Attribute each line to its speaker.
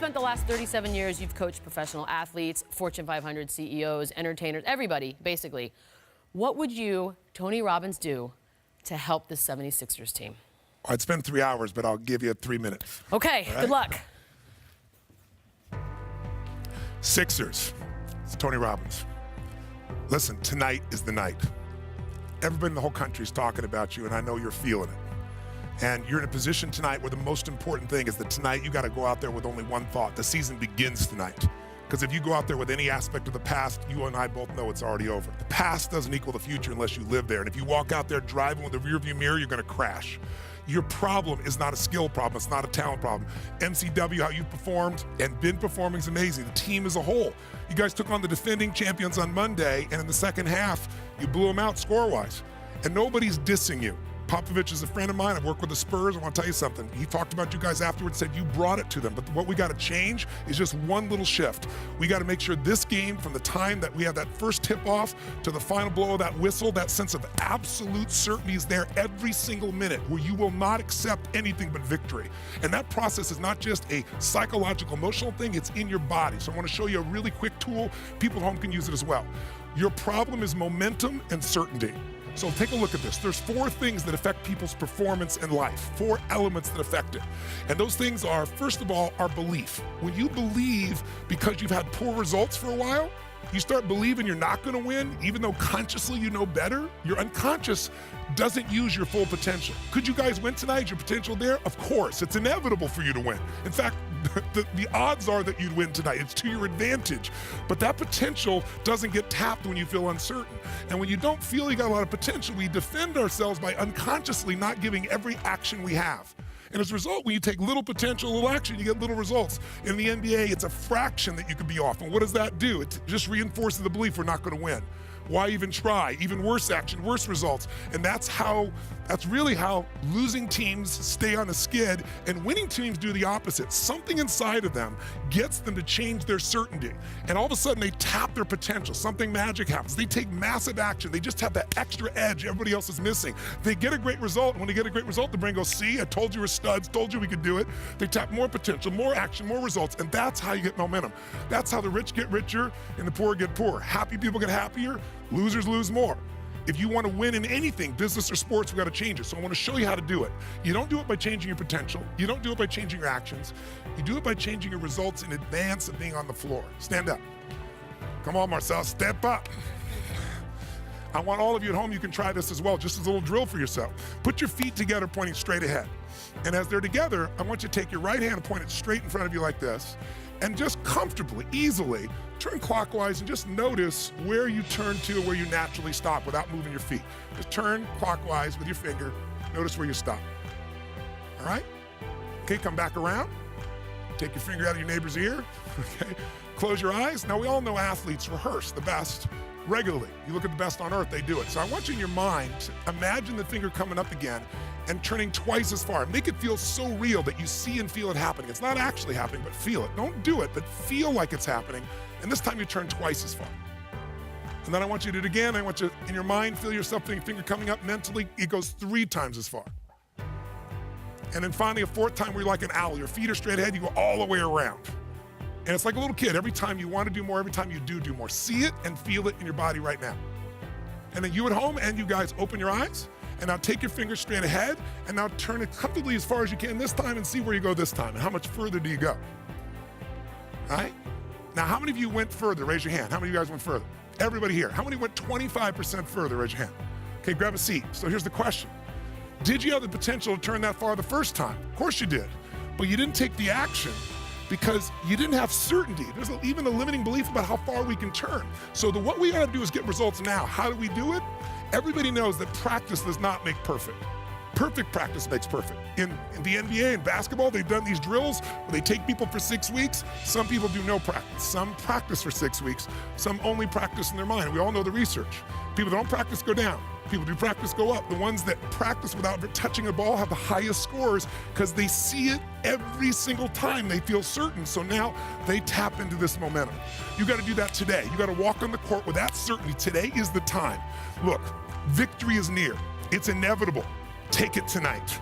Speaker 1: spent the last 37 years, you've coached professional athletes, Fortune 500 CEOs, entertainers, everybody, basically. What would you, Tony Robbins, do to help the 76ers team?
Speaker 2: I'd spend 3 hours, but I'll give you 3 minutes.
Speaker 1: Okay,
Speaker 2: right?
Speaker 1: Good luck.
Speaker 2: Sixers, it's Tony Robbins. Listen, tonight is the night. Everybody in the whole country is talking about you, and I know you're feeling it. And you're in a position tonight where the most important thing is that tonight you got to go out there with only one thought. The season begins tonight. Because if you go out there with any aspect of the past, you and I both know it's already over. The past doesn't equal the future unless you live there. And if you walk out there driving with a rearview mirror, you're going to crash. Your problem is not a skill problem. It's not a talent problem. MCW, how you performed and been performing is amazing. The team as a whole. You guys took on the defending champions on Monday, and in the second half, you blew them out score-wise. And nobody's dissing you. Popovich is a friend of mine. I've worked with the Spurs. I want to tell you something. He talked about you guys afterwards, said you brought it to them. But what we got to change is just one little shift. We got to make sure this game, from the time that we have that first tip-off to the final blow of that whistle, that sense of absolute certainty is there every single minute, where you will not accept anything but victory. And that process is not just a psychological, emotional thing. It's in your body. So I want to show you a really quick tool. People at home can use it as well. Your problem is momentum and certainty. So take a look at this. There's 4 things that affect people's performance in life, 4 elements that affect it. And those things are, first of all, our belief. When you believe because you've had poor results for a while, you start believing you're not going to win, even though consciously you know better. Your unconscious doesn't use your full potential. Could you guys win tonight? Is your potential there? Of course. It's inevitable for you to win. In fact, the odds are that you'd win tonight. It's to your advantage. But that potential doesn't get tapped when you feel uncertain. And when you don't feel you got a lot of potential, we defend ourselves by unconsciously not giving every action we have. And as a result, when you take little potential, little action, you get little results. In the NBA, it's a fraction that you could be off. And what does that do? It just reinforces the belief we're not going to win. Why even try? Even worse action, worse results. And that's really how losing teams stay on a skid, and winning teams do the opposite. Something inside of them gets them to change their certainty. And all of a sudden they tap their potential. Something magic happens. They take massive action. They just have that extra edge everybody else is missing. They get a great result. When they get a great result, the brain goes, see, I told you we're studs, told you we could do it. They tap more potential, more action, more results. And that's how you get momentum. That's how the rich get richer and the poor get poorer. Happy people get happier. Losers lose more. If you want to win in anything, business or sports, we've got to change it. So I want to show you how to do it. You don't do it by changing your potential. You don't do it by changing your actions. You do it by changing your results in advance of being on the floor. Stand up. Come on, Marcel, step up. I want all of you at home, you can try this as well, just as a little drill for yourself. Put your feet together, pointing straight ahead. And as they're together, I want you to take your right hand and point it straight in front of you like this. And just comfortably, easily, turn clockwise and just notice where you turn to, where you naturally stop without moving your feet. Just turn clockwise with your finger. Notice where you stop. All right? Okay, come back around. Take your finger out of your neighbor's ear. Okay, close your eyes. Now, we all know athletes rehearse the best regularly. You look at the best on earth, they do it. So I want you in your mind to imagine the finger coming up again and turning twice as far. Make it feel so real that you see and feel it happening. It's not actually happening, but feel it. Don't do it, but feel like it's happening. And this time you turn twice as far. And then I want you to do it again. I want you, in your mind, feel yourself, finger coming up mentally. It goes 3 times as far. And then finally, a 4th time where you're like an owl. Your feet are straight ahead, you go all the way around. And it's like a little kid. Every time you want to do more, every time you do more. See it and feel it in your body right now. And then you at home and you guys open your eyes. And now take your fingers straight ahead, and now turn it comfortably as far as you can this time and see where you go this time, and how much further do you go? All right? Now, how many of you went further? Raise your hand. How many of you guys went further? Everybody here. How many went 25% further? Raise your hand. Okay, grab a seat. So here's the question. Did you have the potential to turn that far the first time? Of course you did. But you didn't take the action because you didn't have certainty. There's even a limiting belief about how far we can turn. So what we gotta do is get results now. How do we do it? Everybody knows that practice does not make perfect. Perfect practice makes perfect. In the NBA and basketball, they've done these drills where they take people for 6 weeks. Some people do no practice. Some practice for 6 weeks. Some only practice in their mind. We all know the research. People that don't practice go down. People who do practice go up. The ones that practice without touching a ball have the highest scores because they see it every single time. They feel certain. So now they tap into this momentum. You got to do that today. You got to walk on the court with that certainty. Today is the time. Look, victory is near. It's inevitable. Take it tonight.